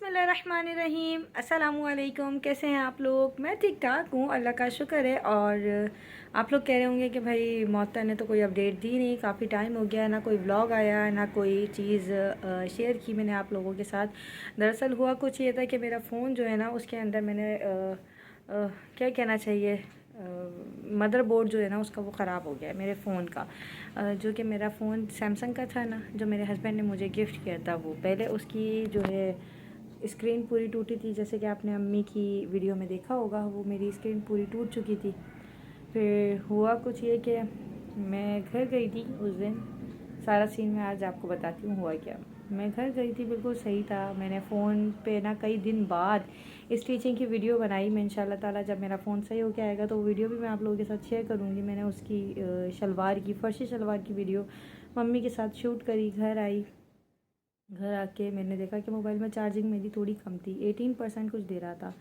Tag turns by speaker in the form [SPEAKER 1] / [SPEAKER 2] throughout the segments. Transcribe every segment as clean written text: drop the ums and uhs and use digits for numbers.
[SPEAKER 1] बिस्मिल्लाहिर्रहमानिर्रहीम। अस्सलामुअलैकुम। कैसे हैं आप लोग? मैं ठीक ठाक हूँ, अल्लाह का शुक्र है। और आप लोग कह रहे होंगे कि भाई मोहत्ता ने तो कोई अपडेट दी नहीं, काफ़ी टाइम हो गया, ना कोई व्लॉग आया, ना कोई चीज़ शेयर की मैंने आप लोगों के साथ। दरअसल हुआ कुछ ये था कि मेरा फ़ोन जो है ना, उसके अंदर मैंने क्या कहना चाहिए, मदरबोर्ड जो है ना उसका वो ख़राब हो गया है मेरे फ़ोन का। जो कि मेरा फ़ोन सैमसंग का था ना, जो मेरे हस्बैंड ने मुझे गिफ्ट किया था, वो पहले उसकी जो है स्क्रीन पूरी टूटी थी। जैसे कि आपने अम्मी की वीडियो में देखा होगा, वो मेरी स्क्रीन पूरी टूट चुकी थी। फिर हुआ कुछ ये कि मैं घर गई थी उस दिन। सारा सीन मैं आज आपको बताती हूँ हुआ क्या। मैं घर गई थी, बिल्कुल सही था। मैंने फ़ोन पे ना कई दिन बाद स्टिचिंग की वीडियो बनाई। मैं इंशाल्लाह ताला जब मेरा फ़ोन सही होके आएगा तो वो वीडियो भी मैं आप लोगों के साथ शेयर करूँगी। मैंने उसकी शलवार की, फर्शी शलवार की वीडियो मम्मी के साथ शूट करी। घर आई, घर आके मैंने देखा कि मोबाइल में चार्जिंग मेरी थोड़ी कम थी, 18% कुछ दे रहा था।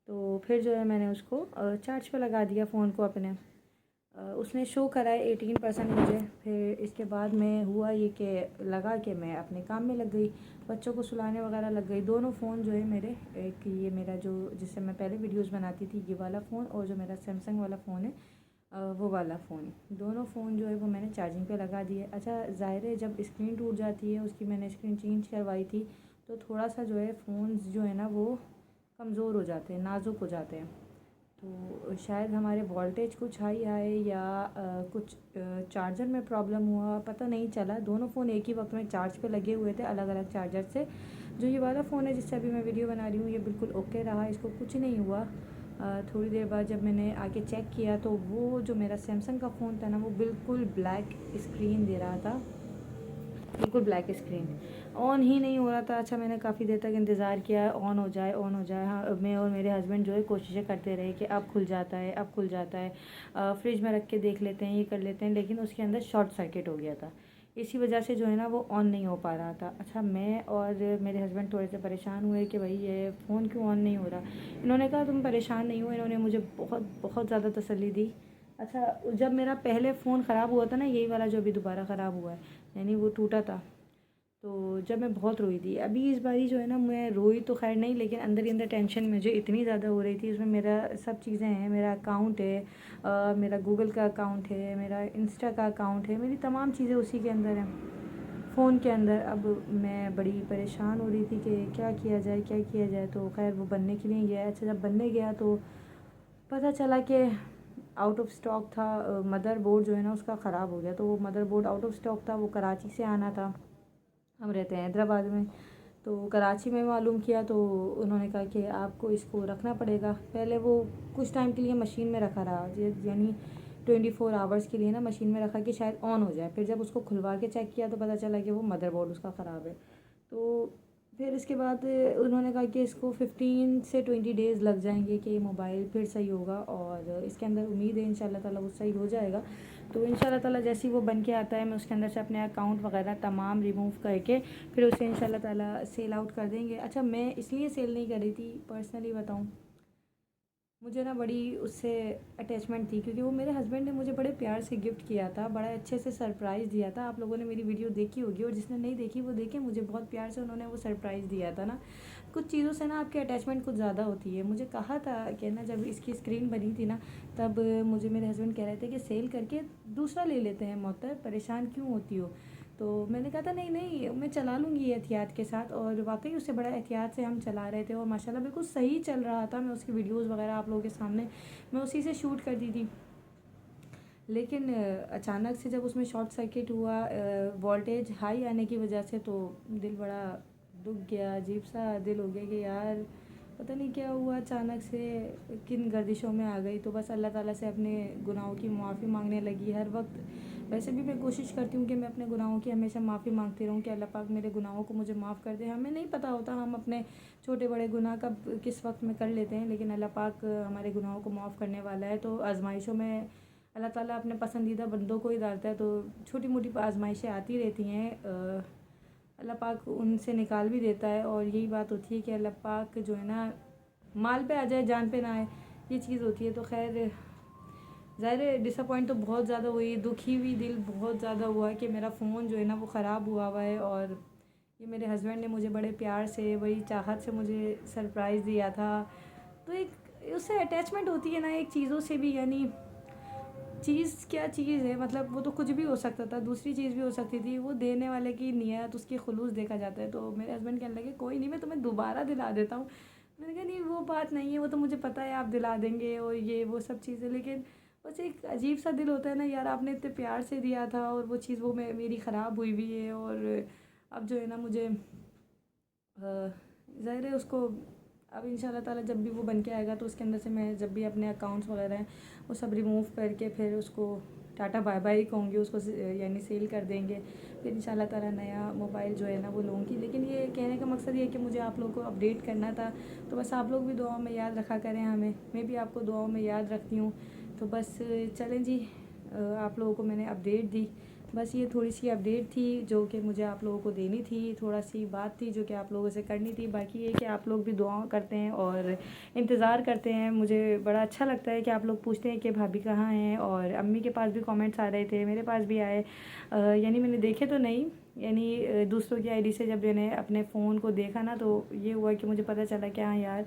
[SPEAKER 1] तो फिर जो है मैंने उसको चार्ज पे लगा दिया फ़ोन को अपने। उसने शो कराए 18% मुझे। फिर इसके बाद में हुआ ये कि लगा के मैं अपने काम में लग गई, बच्चों को सुलाने वगैरह लग गई। दोनों फ़ोन जो है मेरे, एक ये मेरा जो जिससे मैं पहले वीडियोस बनाती थी, ये वाला फ़ोन, और जो मेरा सैमसंग वाला फ़ोन है वो वाला फ़ोन, दोनों फ़ोन जो है वो मैंने चार्जिंग पे लगा दिए। अच्छा, ज़ाहिर है जब स्क्रीन टूट जाती है, उसकी मैंने स्क्रीन चेंज करवाई थी, तो थोड़ा सा जो है फ़ोन जो है ना वो कमज़ोर हो जाते हैं, नाज़ुक हो जाते हैं। तो शायद हमारे वोल्टेज कुछ हाई आए या कुछ चार्जर में प्रॉब्लम हुआ, पता नहीं चला। दोनों फ़ोन एक ही वक्त में चार्ज पे लगे हुए थे, अलग अलग चार्जर से। जो ये वाला फ़ोन है जिससे अभी मैं वीडियो बना रही हूँ, ये बिल्कुल ओके रहा, इसको कुछ नहीं हुआ। थोड़ी देर बाद जब मैंने आके चेक किया तो वो जो मेरा सैमसंग का फ़ोन था ना, वो बिल्कुल ब्लैक स्क्रीन दे रहा था, बिल्कुल ब्लैक स्क्रीन, ऑन ही नहीं हो रहा था। अच्छा, मैंने काफ़ी देर तक इंतज़ार किया ऑन हो जाए, ऑन हो जाए। हाँ, मैं और मेरे हस्बैंड जो है कोशिशें करते रहे कि अब खुल जाता है, अब खुल जाता है, फ्रिज में रख के देख लेते हैं, ये कर लेते हैं, लेकिन उसके अंदर शॉर्ट सर्किट हो गया था। इसी वजह से जो है ना वो ऑन नहीं हो पा रहा था। अच्छा, मैं और मेरे हस्बैंड थोड़े से परेशान हुए कि भाई ये फ़ोन क्यों ऑन नहीं हो रहा। इन्होंने कहा तुम परेशान नहीं हो। इन्होंने मुझे बहुत बहुत ज़्यादा तसल्ली दी। अच्छा, जब मेरा पहले फ़ोन ख़राब हुआ था ना, यही वाला जो अभी दोबारा ख़राब हुआ है, यानी वो टूटा था, तो जब मैं बहुत रोई थी। अभी इस बारी जो है ना, मैं रोई तो खैर नहीं, लेकिन अंदर ही अंदर टेंशन मुझे इतनी ज़्यादा हो रही थी। उसमें मेरा सब चीज़ें हैं, मेरा अकाउंट है, मेरा गूगल का अकाउंट है, मेरा इंस्टा का अकाउंट है, मेरी तमाम चीज़ें उसी के अंदर हैं, फ़ोन के अंदर। अब मैं बड़ी परेशान हो रही थी कि क्या किया जाए, क्या किया जाए। तो खैर वो बनने के लिए गया। अच्छा, जब बनने गया तो पता चला कि आउट ऑफ स्टॉक था। मदर बोर्ड जो है ना उसका ख़राब हो गया। तो वो mother board out of stock था, वो कराची से आना था। हम रहते हैं हैदराबाद में, तो कराची में मालूम किया तो उन्होंने कहा कि आपको इसको रखना पड़ेगा। पहले वो कुछ टाइम के लिए मशीन में रखा रहा, यानी 24 आवर्स के लिए ना मशीन में रखा कि शायद ऑन हो जाए। फिर जब उसको खुलवा के चेक किया तो पता चला कि वो मदरबोर्ड उसका ख़राब है। तो फिर इसके बाद उन्होंने कहा कि इसको 15 से 20 डेज़ लग जाएंगे कि ये मोबाइल फिर सही होगा, और इसके अंदर उम्मीद है इंशाल्लाह ताला वो सही हो जाएगा। तो इंशाल्लाह ताला जैसे ही वो बन के आता है, मैं उसके अंदर से अपने अकाउंट वगैरह तमाम रिमूव करके फिर उसे इंशाल्लाह ताला सेल आउट कर देंगे। अच्छा, मैं इसलिए सेल नहीं कर रही थी, पर्सनली बताऊँ, मुझे ना बड़ी उससे अटैचमेंट थी, क्योंकि वो मेरे हस्बैंड ने मुझे बड़े प्यार से गिफ्ट किया था, बड़ा अच्छे से सरप्राइज़ दिया था। आप लोगों ने मेरी वीडियो देखी होगी, और जिसने नहीं देखी वो देखे। मुझे बहुत प्यार से उन्होंने वो सरप्राइज़ दिया था ना। कुछ चीज़ों से ना आपकी अटैचमेंट कुछ ज़्यादा होती है। मुझे कहा था कि ना, जब इसकी स्क्रीन बनी थी ना, तब मुझे मेरे हस्बैंड कह रहे थे कि सेल करके दूसरा ले लेते हैं, मोहतर परेशान क्यों होती हो। तो मैंने कहा था नहीं नहीं, मैं चला लूँगी ये एहतियात के साथ। और वाकई उससे बड़ा एहतियात से हम चला रहे थे, और माशाल्लाह बिल्कुल सही चल रहा था। मैं उसकी वीडियोस वगैरह आप लोगों के सामने मैं उसी से शूट कर दी थी। लेकिन अचानक से जब उसमें शॉर्ट सर्किट हुआ, वोल्टेज हाई आने की वजह से, तो दिल बड़ा दुख गया, अजीब सा दिल हो गया कि यार पता नहीं क्या हुआ, अचानक से किन गर्दिशों में आ गई। तो बस अल्लाह ताला से अपने गुनाहों की माफ़ी मांगने लगी हर वक्त। वैसे भी मैं कोशिश करती हूँ कि मैं अपने गुनाहों की हमेशा माफ़ी मांगती रहूँ कि अल्लाह पाक मेरे गुनाहों को मुझे माफ़ कर दे। हमें नहीं पता होता हम अपने छोटे बड़े गुनाह कब किस वक्त में कर लेते हैं, लेकिन अल्लाह पाक हमारे गुनाहों को माफ़ करने वाला है। तो आजमाइशों में अल्लाह ताला अपने पसंदीदा बंदों को ही डालता है। तो छोटी मोटी आजमाइशें आती रहती हैं, अल्लाह पाक उनसे निकाल भी देता है। और यही बात होती है कि अल्लाह पाक जो है ना, माल पे आ जाए जान पे ना आए, ये चीज़ होती है। तो खैर, ज़ाहिर है डिसअपॉइंट तो बहुत ज़्यादा हुई, दुखी हुई, दिल बहुत ज़्यादा हुआ कि मेरा फ़ोन जो है ना वो ख़राब हुआ है, और ये मेरे हस्बैंड ने मुझे बड़े प्यार से, बड़ी चाहत से मुझे सरप्राइज़ दिया था। तो एक उससे अटैचमेंट होती है ना एक चीज़ों से भी, यानी चीज़ क्या चीज़ है, मतलब वो तो कुछ भी हो सकता था, दूसरी चीज़ भी हो सकती थी, वो देने वाले की नियत, उसकी खुलूस देखा जाता है। तो मेरे हस्बैंड कहने लगे कोई नहीं, मैं तुम्हें दोबारा दिला देता हूँ। मैंने कहा नहीं वो बात नहीं है, वो तो मुझे पता है आप दिला देंगे और ये वो सब चीज़ें, लेकिन बस एक अजीब सा दिल होता है ना यार, आपने इतने प्यार से दिया था और वो चीज़ वो मेरी ख़राब हुई भी है, और अब जो है ना मुझे ज़ाहिर है उसको अब इंशाल्लाह ताला जब भी वो बन के आएगा तो उसके अंदर से मैं जब भी अपने अकाउंट्स वगैरह हैं वो सब रिमूव करके फिर उसको टाटा बाय बाय कहूँगी, उसको यानी सेल कर देंगे। फिर इंशाल्लाह ताला नया मोबाइल जो है ना वो लूँगी। लेकिन ये कहने का मकसद ये है कि मुझे आप लोगों को अपडेट करना था, तो बस आप लोग भी दुआओं में याद रखा करें हमें, मैं भी आपको दुआओं में याद रखती हूँ। तो बस चलें जी, आप लोगों को मैंने अपडेट दी। बस ये थोड़ी सी अपडेट थी जो कि मुझे आप लोगों को देनी थी, थोड़ा सी बात थी जो कि आप लोगों से करनी थी। बाकी ये कि आप लोग भी दुआ करते हैं और इंतज़ार करते हैं, मुझे बड़ा अच्छा लगता है कि आप लोग पूछते हैं कि भाभी कहाँ हैं। और अम्मी के पास भी कमेंट्स आ रहे थे, मेरे पास भी आए, यानी मैंने देखे तो नहीं, यानी दूसरों की आईडी से जब मैंने अपने फ़ोन को देखा ना तो ये हुआ कि मुझे पता चला कि हाँ यार,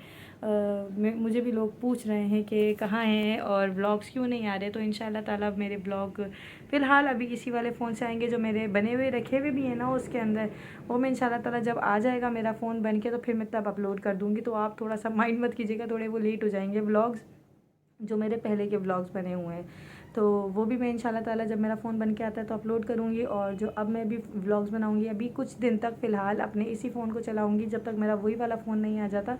[SPEAKER 1] मुझे भी लोग पूछ रहे हैं कि कहाँ हैं और व्लॉग्स क्यों नहीं आ रहे। तो इंशाल्लाह ताला मेरे ब्लॉग फ़िलहाल अभी इसी वाले फ़ोन से आएंगे, जो मेरे बने हुए रखे हुए भी हैं ना उसके अंदर, वो मैं इंशाल्लाह ताला जब आ जाएगा मेरा फ़ोन बन के तो फिर मैं तब अपलोड कर दूँगी। तो आप थोड़ा सा माइंड मत कीजिएगा, थोड़े वो लेट हो जाएंगे व्लॉग्स, जो मेरे पहले के व्लॉग्स बने हुए हैं। तो वो भी मैं इंशाल्लाह ताला जब मेरा फ़ोन बन के आता है तो अपलोड करूँगी। और जो अब मैं भी व्लॉग्स बनाऊँगी अभी कुछ दिन तक फ़िलहाल अपने इसी फ़ोन को चलाऊँगी जब तक मेरा वही वाला फ़ोन नहीं आ जाता।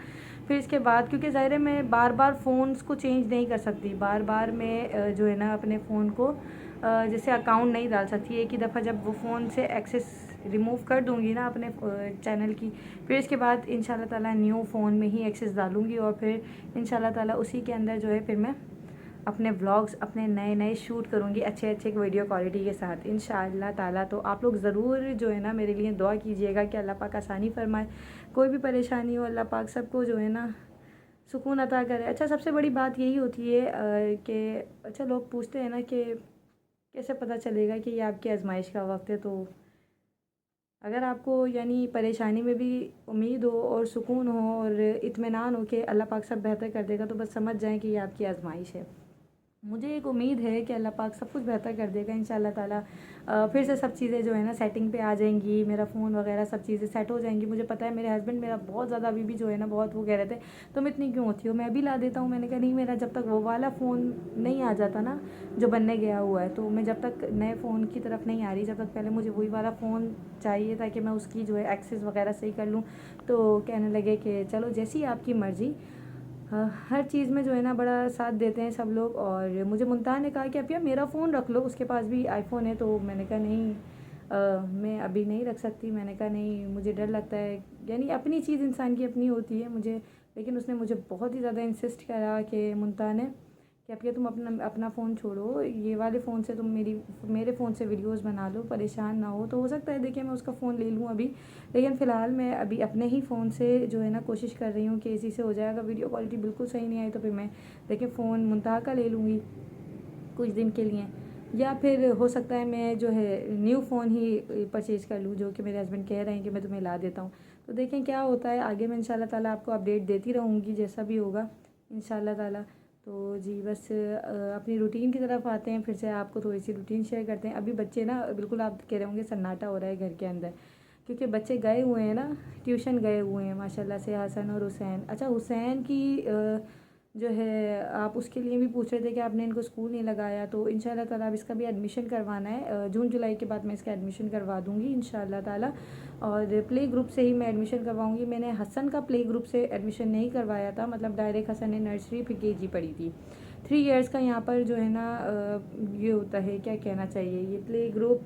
[SPEAKER 1] फिर इसके बाद क्योंकि ज़ाहिर है मैं बार बार फ़ोन्स को चेंज नहीं कर सकती, बार बार मैं जो है ना अपने फ़ोन को जैसे अकाउंट नहीं डाल सकती। एक ही दफ़ा जब वो फ़ोन से एक्सेस रिमूव कर दूँगी ना अपने चैनल की, फिर इसके बाद इंशाल्लाह ताला न्यू फ़ोन में ही एक्सेस डालूँगी और फिर इंशाल्लाह ताला उसी के अंदर जो है फिर मैं अपने व्लॉग्स अपने नए नए शूट करूँगी अच्छे अच्छे वीडियो क्वालिटी के साथ इंशाल्लाह ताला। तो आप लोग ज़रूर जो है ना मेरे लिए दुआ कीजिएगा कि अल्लाह पाक आसानी फरमाए, कोई भी परेशानी हो अल्लाह पाक सबको जो है ना सुकून अता करे। अच्छा, सबसे बड़ी बात यही होती है कि अच्छा लोग पूछते हैं ना कि कैसे पता चलेगा कि ये आपकी आजमाइश का वक्त है। तो अगर आपको यानी परेशानी में भी उम्मीद हो और सुकून हो और इत्मीनान हो कि अल्लाह पाक सब बेहतर कर देगा, तो बस समझ जाएं कि ये आपकी आजमाइश है। मुझे एक उम्मीद है कि अल्लाह पाक सब कुछ बेहतर कर देगा इंशाल्लाह ताला। फिर से सब चीज़ें जो है ना सेटिंग पे आ जाएंगी, मेरा फ़ोन वगैरह सब चीज़ें सेट हो जाएंगी। मुझे पता है मेरे हस्बैंड मेरा बहुत ज़्यादा अभी भी जो है ना बहुत वो कह रहे थे तुम इतनी क्यों होती हो, मैं अभी ला देता हूँ। मैंने कहा नहीं, मेरा जब तक वो वाला फ़ोन नहीं आ जाता ना जो बनने गया हुआ है, तो मैं जब तक नए फ़ोन की तरफ नहीं आ रही, जब तक पहले मुझे वही वाला फ़ोन चाहिए ताकि मैं उसकी जो है एक्सेस वगैरह सही कर लूँ। तो कहने लगे कि चलो जैसी आपकी मर्ज़ी। हर चीज़ में जो है ना बड़ा साथ देते हैं सब लोग। और मुझे मुमताज़ ने कहा कि अब यार मेरा फ़ोन रख लो, उसके पास भी आईफ़ोन है। तो मैंने कहा नहीं, मैं अभी नहीं रख सकती। मैंने कहा नहीं, मुझे डर लगता है, यानी अपनी चीज़ इंसान की अपनी होती है मुझे। लेकिन उसने मुझे बहुत ही ज़्यादा इंसिस्ट करा कि मुमताज़ ने कि अब ये तुम अपना अपना फ़ोन छोड़ो, ये वाले फ़ोन से तुम मेरे फ़ोन से वीडियोस बना लो, परेशान ना हो। तो हो सकता है देखिए मैं उसका फ़ोन ले लूँ अभी, लेकिन फ़िलहाल मैं अभी अपने ही फ़ोन से जो है ना कोशिश कर रही हूँ कि इसी से हो जाएगा। वीडियो क्वालिटी बिल्कुल सही नहीं आई तो फिर मैं देखिए फ़ोन मुंतहा का ले लूँगी कुछ दिन के लिए, या फिर हो सकता है मैं जो है न्यू फ़ोन ही परचेज़ कर लूँ, जो कि मेरे हस्बैंड कह रहे हैं कि मैं तुम्हें ला देता हूँ। तो देखें क्या होता है आगे, मैं इंशाल्लाह ताला आपको अपडेट देती रहूँगी जैसा भी होगा इंशाल्लाह ताला। तो जी बस अपनी रूटीन की तरफ आते हैं, फिर से आपको थोड़ी सी रूटीन शेयर करते हैं। अभी बच्चे ना बिल्कुल आप कह रहे होंगे सन्नाटा हो रहा है घर के अंदर, क्योंकि बच्चे गए हुए हैं ना, ट्यूशन गए हुए हैं माशाल्लाह से, हसन और हुसैन। अच्छा, हुसैन की जो है आप उसके लिए भी पूछ रहे थे कि आपने इनको स्कूल नहीं लगाया, तो इंशाल्लाह ताला अब इसका भी एडमिशन करवाना है। जून जुलाई के बाद मैं इसका एडमिशन करवा दूँगी इंशाल्लाह ताला। और प्ले ग्रुप से ही मैं एडमिशन करवाऊँगी। मैंने हसन का प्ले ग्रुप से एडमिशन नहीं करवाया था, मतलब डायरेक्ट हसन ने नर्सरी फिर केजी पढ़ी थी। 3 इयर्स का यहाँ पर जो है ना ये होता है, क्या कहना चाहिए, ये प्ले ग्रुप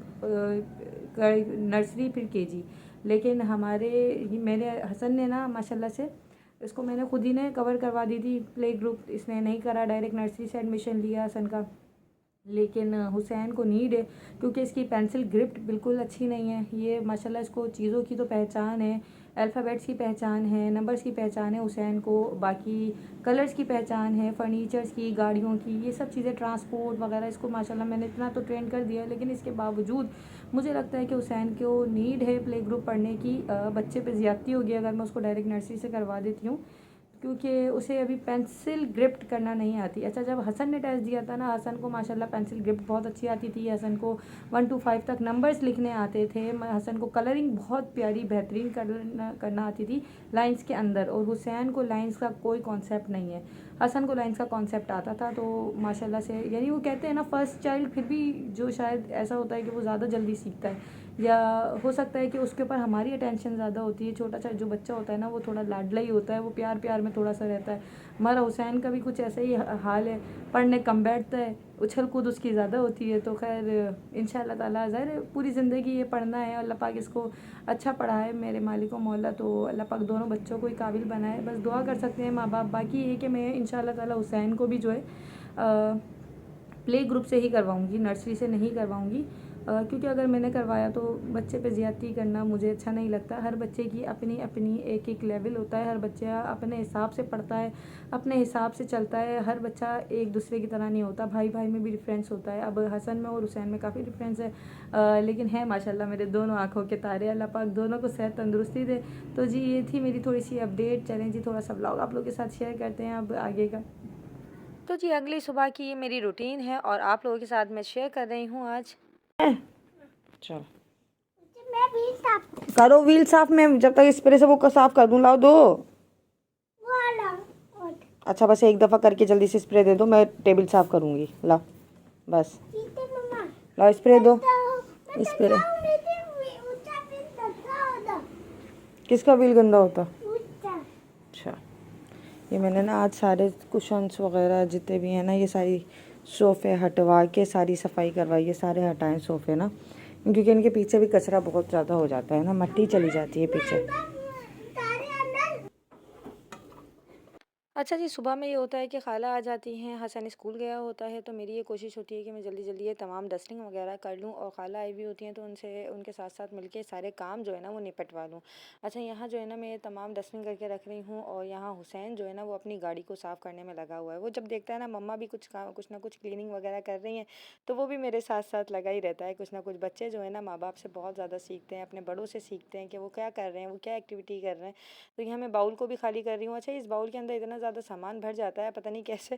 [SPEAKER 1] नर्सरी फिर केजी। लेकिन मेरे हसन ने ना माशाल्लाह से इसको मैंने खुद ही ने कवर करवा दी थी प्ले ग्रुप, इसने नहीं करा, डायरेक्ट नर्सरी से एडमिशन लिया हसन का। लेकिन हुसैन को नीड है क्योंकि इसकी पेंसिल ग्रिप बिल्कुल अच्छी नहीं है। ये माशाल्लाह इसको चीज़ों की तो पहचान है, अल्फ़ाबेट्स की पहचान है, नंबर्स की पहचान है हुसैन को, बाकी कलर्स की पहचान है, फर्नीचर्स की, गाड़ियों की, ये सब चीज़ें, ट्रांसपोर्ट वगैरह, इसको माशाल्लाह मैंने इतना तो ट्रेन कर दिया है। लेकिन इसके बावजूद मुझे लगता है कि हुसैन को नीड है प्ले ग्रुप पढ़ने की। बच्चे पे ज़्यादती होगी अगर मैं उसको डायरेक्ट नर्सरी से करवा देती हूँ, क्योंकि उसे अभी पेंसिल ग्रिप्ट करना नहीं आती। अच्छा, जब हसन ने टेस्ट दिया था ना, हसन को माशाल्लाह पेंसिल ग्रिप्ट बहुत अच्छी आती थी। हसन को 1 to 5 तक नंबर्स लिखने आते थे। हसन को कलरिंग बहुत प्यारी बेहतरीन करना आती थी लाइंस के अंदर, और हुसैन को लाइंस का कोई कॉन्सेप्ट नहीं है। हसन को लाइंस का कॉन्सेप्ट आता था, तो माशाल्लाह से, यानी वो कहते हैं ना फर्स्ट चाइल्ड, फिर भी जो शायद ऐसा होता है कि वो ज़्यादा जल्दी सीखता है, या हो सकता है कि उसके ऊपर हमारी अटेंशन ज़्यादा होती है। छोटा सा जो बच्चा होता है ना, वो थोड़ा लाडला ही होता है, वो प्यार प्यार में थोड़ा सा रहता है। हमारा हुसैन का भी कुछ ऐसा ही हाल है, पढ़ने कम बैठता है, उछल कूद उसकी ज़्यादा होती है। तो खैर इंशाल्लाह ताला ज़ाहिर है पूरी ज़िंदगी ये पढ़ना है, अल्लाह पाक इसको अच्छा पढ़ाए मेरे मालिक व मौला, तो अल्लाह पाक दोनों बच्चों को ही काबिल बनाए, बस दुआ कर सकते हैं माँ बाप। बाकी ये कि मैं इंशाल्लाह ताला हुसैन को भी जो है प्ले ग्रुप से ही करवाऊँगी, नर्सरी से नहीं करवाऊँगी, क्योंकि अगर मैंने करवाया तो बच्चे पे ज़्यादती करना मुझे अच्छा नहीं लगता। हर बच्चे की अपनी अपनी एक एक लेवल होता है, हर बच्चा अपने हिसाब से पढ़ता है, अपने हिसाब से चलता है। हर बच्चा एक दूसरे की तरह नहीं होता, भाई भाई में भी डिफरेंस होता है। अब हसन में और हुसैन में काफ़ी डिफरेंस है, लेकिन है माशाल्लाह मेरे दोनों आँखों के तारे। अल्लाह पाक दोनों को सेहत तंदुरुस्ती दे। तो जी ये थी मेरी थोड़ी सी अपडेट। चलें जी, थोड़ा सा ब्लॉग आप लोग के साथ शेयर करते हैं अब आगे का। तो जी अगली सुबह की ये मेरी रूटीन है और आप लोगों के साथ मैं शेयर कर रही हूँ आज। चलो
[SPEAKER 2] मैं भी साफ
[SPEAKER 1] करो व्हील साफ, मैं जब तक स्प्रे से वो साफ कर दूँ। लाओ दो।
[SPEAKER 2] वाला
[SPEAKER 1] अच्छा बस एक दफ़ा करके जल्दी से स्प्रे दे दो, मैं टेबल साफ करूँगी। लाओ बस,
[SPEAKER 2] ठीक है मम्मा।
[SPEAKER 1] लाओ स्प्रे दो।
[SPEAKER 2] मैं
[SPEAKER 1] स्प्रे
[SPEAKER 2] ऊंचा पे होता
[SPEAKER 1] किसका व्हील गंदा होता?
[SPEAKER 2] ऊंचा।
[SPEAKER 1] अच्छा, ये मैंने ना आज सारे कुशन्स वगैरह जितने भी हैं ना, ये सारी सोफ़े हटवा के सारी सफाई करवाई है, सारे हटाएं सोफ़े ना, क्योंकि इनके पीछे भी कचरा बहुत ज़्यादा हो जाता है ना, मट्टी चली जाती है पीछे।
[SPEAKER 2] तारे अंदर।
[SPEAKER 1] अच्छा जी, सुबह में ये होता है कि खाला आ जाती हैं, हसन स्कूल गया होता है, तो मेरी ये कोशिश होती है कि मैं जल्दी जल्दी ये तमाम डस्टिंग वगैरह कर लूँ, और खाला आई भी होती हैं तो उनसे उनके साथ साथ मिलके सारे काम जो है ना वो निपटवा लूँ। अच्छा, यहाँ जो है ना मैं ये तमाम डस्टिंग करके रख रही हूँ, और यहाँ हुसैन जो है ना वो अपनी गाड़ी को साफ़ करने में लगा हुआ है। वो जब देखता है ना मम्मा भी कुछ ना कुछ क्लीनिंग वगैरह कर रही हैं, तो वो भी मेरे साथ साथ लगा ही रहता है। कुछ ना कुछ बच्चे जो है ना माँ बाप से बहुत ज़्यादा सीखते हैं, अपने बड़ों से सीखते हैं कि वो क्या कर रहे हैं, वो क्या एक्टिविटी कर रहे हैं। तो यहाँ मैं बाउल को भी खाली कर रही हूँ। अच्छा, इस बाउल के अंदर इतना ज़्यादा सामान भर जाता है, पता नहीं कैसे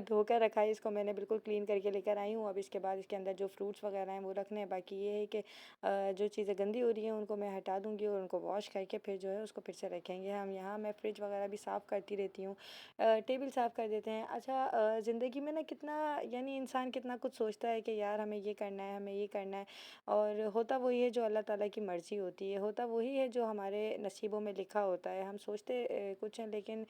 [SPEAKER 1] धोकर रखा है। इसको मैंने बिल्कुल क्लीन करके लेकर आई हूँ। अब इसके बाद इसके अंदर जो फ्रूट्स वगैरह हैं वो रखने हैं। बाकी ये है कि जो चीज़ें गंदी हो रही हैं उनको मैं हटा दूँगी, और उनको वॉश करके फिर जो है उसको फिर से रखेंगे हम। यहाँ मैं फ्रिज वगैरह भी साफ़ करती रहती हूँ, टेबल साफ़ कर देते हैं। अच्छा, ज़िंदगी में ना कितना, यानी इंसान कितना कुछ सोचता है कि यार हमें ये करना है, हमें ये करना है, और होता वही है जो अल्लाह ताला की मर्ज़ी होती है, होता वही है जो हमारे नसीबों में लिखा होता है। हम सोचते कुछ हैं, लेकिन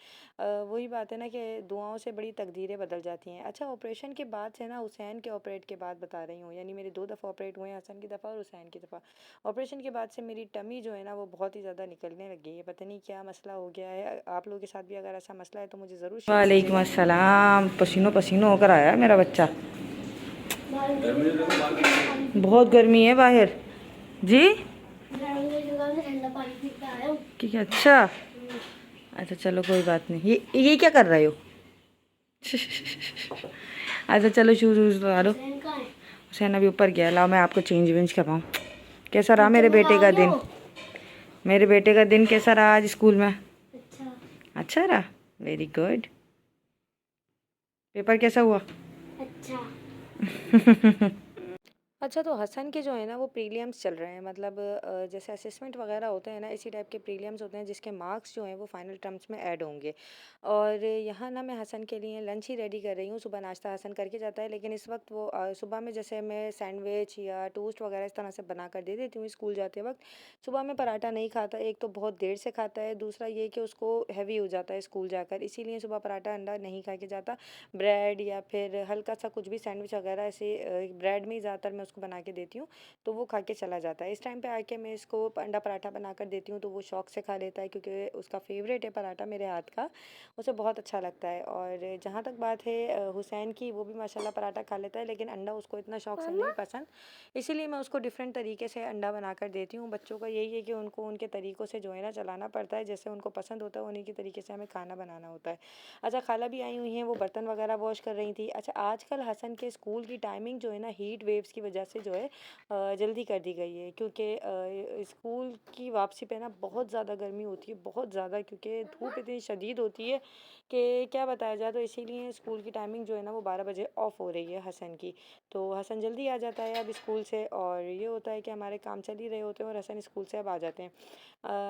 [SPEAKER 1] वही बात है ना कि दुआओं से बड़ी तकदीरें बदल जाती हैं। अच्छा, ऑपरेशन के बाद से ना, हुसैन के ऑपरेट के बाद बता रही हूँ, यानी मेरे 2 दफ़ा ऑपरेट हुए हैं, हसन की दफ़ा और हुसैन की दफ़ा। ऑपरेशन के बाद से मेरी टमी जो है ना वो बहुत ही ज़्यादा निकलने लग गई है, पता नहीं क्या मसला हो गया है। आप लोगों के साथ भी अगर ऐसा मसला है तो मुझे ज़रूर शेयर कीजिएगा। वालेकुम अस्सलाम। पसीनो पसीनो होकर आया है मेरा बच्चा, बहुत गर्मी है बाहर जी।
[SPEAKER 2] ठंडा पानी पी के आया हूँ।
[SPEAKER 1] ठीक है, अच्छा अच्छा, चलो कोई बात नहीं। ये क्या कर रहे हो? अच्छा चलो, शूज़ वूज़ लगा दो। हुसैन अभी ऊपर गया, लाओ मैं आपको चेंज वेंज करवाऊँ। कैसा रहा मेरे बेटे का दिन? मेरे बेटे का दिन कैसा रहा आज स्कूल में?
[SPEAKER 2] अच्छा
[SPEAKER 1] अच्छा रहा, वेरी गुड। पेपर कैसा हुआ?
[SPEAKER 2] अच्छा।
[SPEAKER 1] अच्छा, तो हसन के जो है ना वो प्रीलिम्स चल रहे हैं, मतलब जैसे असेसमेंट वगैरह होते हैं ना, इसी टाइप के प्रीलिम्स होते हैं जिसके मार्क्स जो हैं वो फाइनल टर्म्स में ऐड होंगे। और यहाँ ना मैं हसन के लिए लंच ही रेडी कर रही हूँ। सुबह नाश्ता हसन करके जाता है, लेकिन इस वक्त वो सुबह में जैसे मैं सैंडविच या टोस्ट वगैरह इस तरह से बना कर दे देती हूँ स्कूल जाते वक्त। सुबह में पराठा नहीं खाता, एक तो बहुत देर से खाता है, दूसरा ये कि उसको हैवी हो जाता है स्कूल जाकर, इसीलिए सुबह पराठा अंडा नहीं खा के जाता। ब्रेड या फिर हल्का सा कुछ भी सैंडविच वगैरह ऐसे ब्रेड में ही ज़्यादातर मैं उसको बना के देती हूँ तो वो खा के चला जाता है। इस टाइम पे आके मैं इसको अंडा पराठा बना कर देती हूँ तो वो शौक से खा लेता है, क्योंकि उसका फेवरेट है पराठा मेरे हाथ का, उसे बहुत अच्छा लगता है। और जहाँ तक बात है हुसैन की, वो भी माशाल्लाह पराठा खा लेता है, लेकिन अंडा उसको इतना शौक से नहीं पसंद, इसीलिए मैं उसको डिफरेंट तरीके से अंडा बना कर देती हूँ। बच्चों का यही है कि उनको उनके तरीक़ों से जो है ना चलाना पड़ता है, जैसे उनको पसंद होता है उन्हीं के तरीके से हमें खाना बनाना होता है। अच्छा, खाला भी आई हुई हैं, वो बर्तन वगैरह वॉश कर रही थी। अच्छा, आजकल हसन के स्कूल की टाइमिंग जो है ना हीट वेव्स की वजह से जो है जल्दी कर दी गई है, क्योंकि स्कूल की वापसी पे ना बहुत ज़्यादा गर्मी होती है, बहुत ज़्यादा, क्योंकि धूप इतनी शदीद होती है कि क्या बताया जाए। तो इसीलिए स्कूल की टाइमिंग जो है ना वो 12 बजे ऑफ हो रही है हसन की। तो हसन जल्दी आ जाता है अब स्कूल से, और ये होता है कि हमारे काम चल ही रहे होते हैं और हसन स्कूल से अब आ जाते हैं।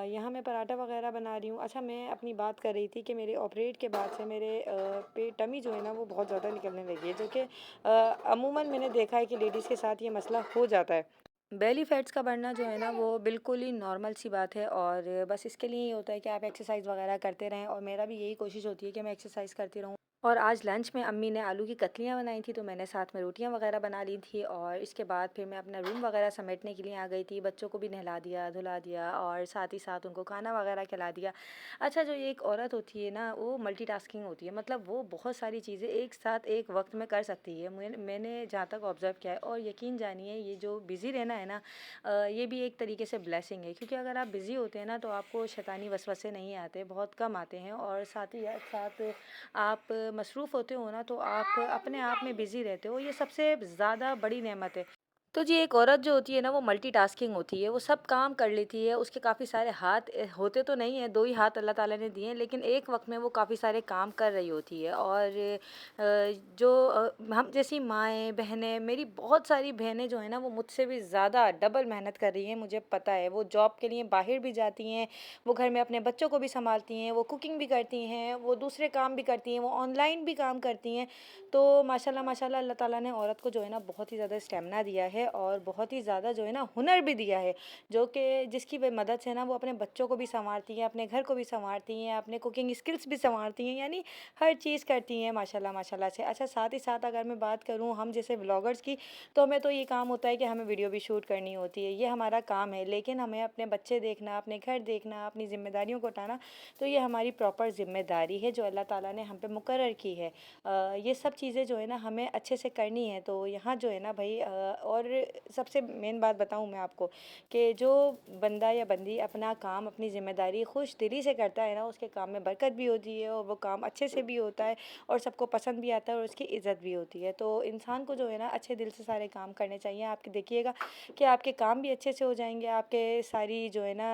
[SPEAKER 1] यहाँ मैं पराठा वगैरह बना रही हूँ। अच्छा, मैं अपनी बात कर रही थी कि मेरे ऑपरेट के बाद से मेरे पेट टमी जो है ना वो बहुत ज़्यादा निकलने लगी है, जो कि अमूमन मैंने देखा है कि लेडीज़ के साथ ये मसला हो जाता है। बेली फैट्स का बढ़ना जो है ना वो बिल्कुल ही नॉर्मल सी बात है, और बस इसके लिए ही होता है कि आप एक्सरसाइज वगैरह करते रहें, और मेरा भी यही कोशिश होती है कि मैं एक्सरसाइज करती रहूँ। और आज लंच में अम्मी ने आलू की कतलियाँ बनाई थी, तो मैंने साथ में रोटियां वगैरह बना ली थी, और इसके बाद फिर मैं अपना रूम वगैरह समेटने के लिए आ गई थी। बच्चों को भी नहला दिया, धुला दिया, और साथ ही साथ उनको खाना वगैरह खिला दिया। अच्छा, जो एक औरत होती है ना वो मल्टीटास्किंग होती है, मतलब वो बहुत सारी चीज़ें एक साथ एक वक्त में कर सकती है। मैंने जहाँ तक ऑब्ज़र्व किया है, और यकीन जानिए ये जो बिज़ी रहना है ना ये भी एक तरीके से ब्लेसिंग है, क्योंकि अगर आप बिज़ी होते हैं ना तो आपको शैतानी वसवसे नहीं आते, बहुत कम आते हैं, और साथ ही साथ आप मसरूफ़ होते हो ना तो आप अपने आप में बिज़ी रहते हो, ये सबसे ज़्यादा बड़ी नेमत है। तो जी, एक औरत जो होती है ना वो मल्टीटास्किंग होती है, वो सब काम कर लेती है, उसके काफ़ी सारे हाथ होते तो नहीं हैं, 2 ही हाथ अल्लाह ताला ने दिए हैं, लेकिन एक वक़्त में वो काफ़ी सारे काम कर रही होती है। और हम जैसी माएँ, बहनें, मेरी बहुत सारी बहनें जो हैं ना वो मुझसे भी ज़्यादा डबल मेहनत कर रही हैं, मुझे पता है। वो जॉब के लिए बाहर भी जाती हैं, वो घर में अपने बच्चों को भी सँभालती हैं, वो कुकिंग भी करती हैं, वो दूसरे काम भी करती हैं, वो ऑनलाइन भी काम करती हैं। तो माशाल्लाह माशाल्लाह अल्लाह ताला ने औरत को जो है ना बहुत ही ज़्यादा स्टेमिना दिया है, और बहुत ही ज़्यादा जो है ना हुनर भी दिया है, जो कि जिसकी मदद से ना वो अपने बच्चों को भी संवारती हैं, अपने घर को भी संवारती हैं, अपने कुकिंग स्किल्स भी संवारती हैं, यानी हर चीज़ करती हैं माशाल्लाह माशाल्लाह से। अच्छा, साथ ही साथ अगर मैं बात करूँ हम जैसे व्लॉगर्स की, तो हमें तो ये काम होता है कि हमें वीडियो भी शूट करनी होती है, ये हमारा काम है, लेकिन हमें अपने बच्चे देखना, अपने घर देखना, अपनी ज़िम्मेदारियों को उठाना, तो ये हमारी प्रॉपर ज़िम्मेदारी है जो अल्लाह ताला ने हम पे मुकर्रर की है। ये सब चीज़ें जो है ना हमें अच्छे से करनी है। तो यहाँ जो है ना भाई और सबसे मेन बात बताऊँ मैं आपको कि जो बंदा या बंदी अपना काम, अपनी ज़िम्मेदारी खुश दिली से करता है ना, उसके काम में बरकत भी होती है, और वो काम अच्छे से भी होता है, और सबको पसंद भी आता है, और उसकी इज़्ज़त भी होती है। तो इंसान को जो है ना अच्छे दिल से सारे काम करने चाहिए। आपके देखिएगा कि आपके काम भी अच्छे से हो जाएंगे, आपके सारी जो है ना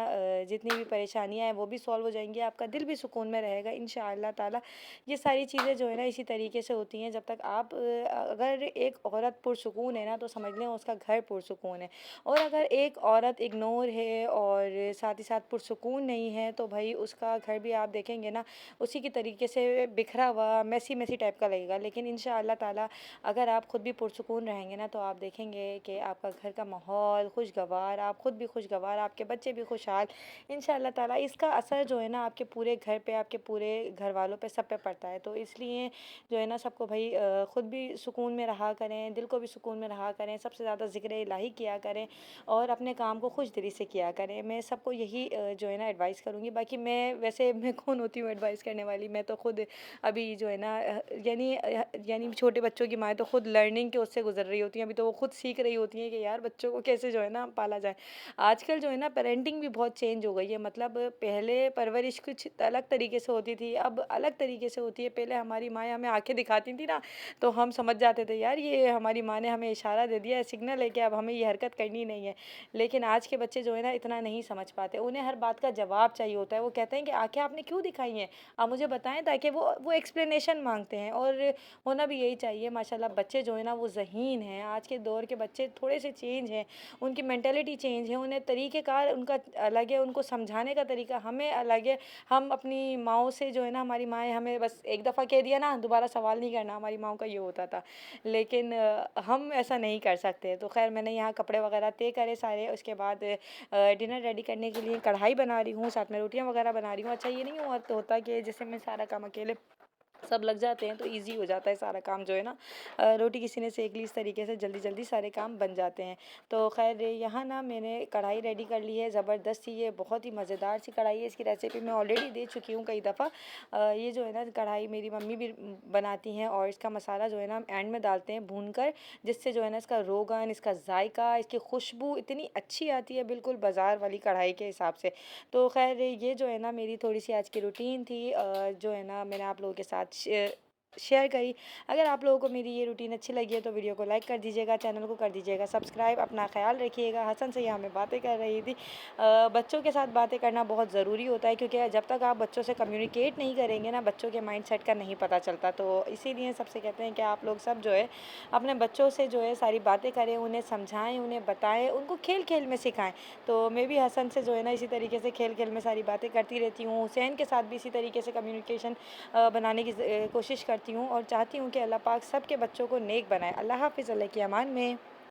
[SPEAKER 1] जितनी भी परेशानियाँ हैं वो भी सॉल्व हो जाएंगी, आपका दिल भी सुकून में रहेगा इंशाअल्लाह ताला। ये सारी चीज़ें जो है ना इसी तरीके से होती हैं। जब तक आप अगर एक औरत पुरसुकून है ना तो समझ लें उसका घर पुरसुकून है, और अगर एक औरत इग्नोर है और साथ ही साथ पुरसुकून नहीं है तो भाई उसका घर भी आप देखेंगे ना उसी की तरीके से बिखरा हुआ मैसी मैसी टाइप का लगेगा। लेकिन इंशाअल्लाह ताला अगर आप ख़ुद भी पुरसुकून रहेंगे ना तो आप देखेंगे कि आपका घर का माहौल खुशगवार, आप ख़ुद भी खुशगवार, आपके बच्चे भी खुशहाल इंशाअल्लाह ताला। इसका असर जो है ना आपके पूरे घर पे, आपके पूरे घर वालों पे, सब पे पड़ता है। तो इसलिए जो है ना सबको भाई ख़ुद भी सुकून में रहा करें, दिल को भी सुकून में रहा करें, सबसे ज़्यादा ज़िक्र इलाही किया करें, और अपने काम को खुश दिली से किया करें। मैं सबको यही जो है ना एडवाइस करूँगी। बाकी मैं कौन होती हूँ एडवाइस करने वाली, मैं तो ख़ुद अभी जो है ना यानी छोटे बच्चों की माँ तो ख़ुद लर्निंग के उससे गुजर रही होती हैं। अभी तो वो ख़ुद सीख रही होती हैं कि यार बच्चों को कैसे जो है ना पाला जाए। आजकल जो है ना पेरेंटिंग भी बहुत चेंज हो गई है, मतलब पहले परवरिश कुछ अलग तरीके से होती थी, अब अलग तरीके से होती है। पहले हमारी माँ हमें आंखें दिखाती थी ना तो हम समझ जाते थे यार ये हमारी माँ ने हमें इशारा दे दिया है, सिग्नल है कि अब हमें ये हरकत करनी नहीं है। लेकिन आज के बच्चे जो है ना इतना नहीं समझ पाते, उन्हें हर बात का जवाब चाहिए होता है। वो कहते हैं कि आंखें आपने क्यों दिखाई हैं, आप मुझे बताएं, ताकि वो एक्सप्लेनेशन मांगते हैं, और होना भी यही चाहिए। माशाल्लाह बच्चे जो है ना वो ज़हीन हैं, आज के दौर के बच्चे थोड़े से चेंज हैं, उनकी मेंटेलिटी चेंज है, उन्हें तरीक़ेकार उनका अलग है, उनको समझाने का तरीका हमें अलग है। हम अपनी माँओं से जो है ना, हमारी माएँ हमें बस एक दफ़ा कह दिया ना दोबारा सवाल नहीं करना, हमारी माँओं का ये होता था। लेकिन हम ऐसा नहीं कर सकते। तो खैर मैंने यहाँ कपड़े वगैरह तय करे सारे, उसके बाद डिनर रेडी करने के लिए कढ़ाई बना रही हूँ, साथ में रोटियाँ वगैरह बना रही हूँ। अच्छा, ये नहीं होता कि जैसे मैं सारा काम अकेले सब लग जाते हैं तो इजी हो जाता है सारा काम जो है ना। रोटी किसी ने सेक ली इस तरीके से जल्दी जल्दी सारे काम बन जाते हैं। तो खैर यहाँ ना मैंने कढ़ाई रेडी कर ली है, ज़बरदस्त सी ये बहुत ही मज़ेदार सी कढ़ाई है। इसकी रेसिपी मैं ऑलरेडी दे चुकी हूँ कई दफ़ा। ये जो है ना कढ़ाई मेरी मम्मी भी बनाती हैं और इसका मसाला जो है ना हम एंड में डालते हैं भून कर, जिससे जो है ना इसका रोगन, इसका जायका, इसकी खुशबू इतनी अच्छी आती है बिल्कुल बाज़ार वाली कढ़ाई के हिसाब से। तो खैर ये जो है ना मेरी थोड़ी सी आज की रूटीन थी, जो है ना मैंने आप लोगों के साथ शेयर करी। अगर आप लोगों को मेरी ये रूटीन अच्छी लगी है तो वीडियो को लाइक कर दीजिएगा, चैनल को कर दीजिएगा सब्सक्राइब। अपना ख्याल रखिएगा। हसन से यहाँ मैं बातें कर रही थी। बच्चों के साथ बातें करना बहुत ज़रूरी होता है, क्योंकि जब तक आप बच्चों से कम्युनिकेट नहीं करेंगे ना, बच्चों के माइंडसेट का नहीं पता चलता। तो इसीलिए सबसे कहते हैं कि आप लोग सब जो है अपने बच्चों से जो है सारी बातें करें, उन्हें समझाएं, उन्हें बताएं, उनको खेल खेल में सिखाएं। तो मैं भी हसन से जो है ना इसी तरीके से खेल खेल में सारी बातें करती रहती हूँ। हुसैन के साथ भी इसी तरीके से कम्युनिकेशन बनाने की कोशिश करती हूँ और चाहती हूँ कि अल्लाह पाक सबके बच्चों को नेक बनाए। अल्लाह हाफ़िज़, अल्लाह की अमान में।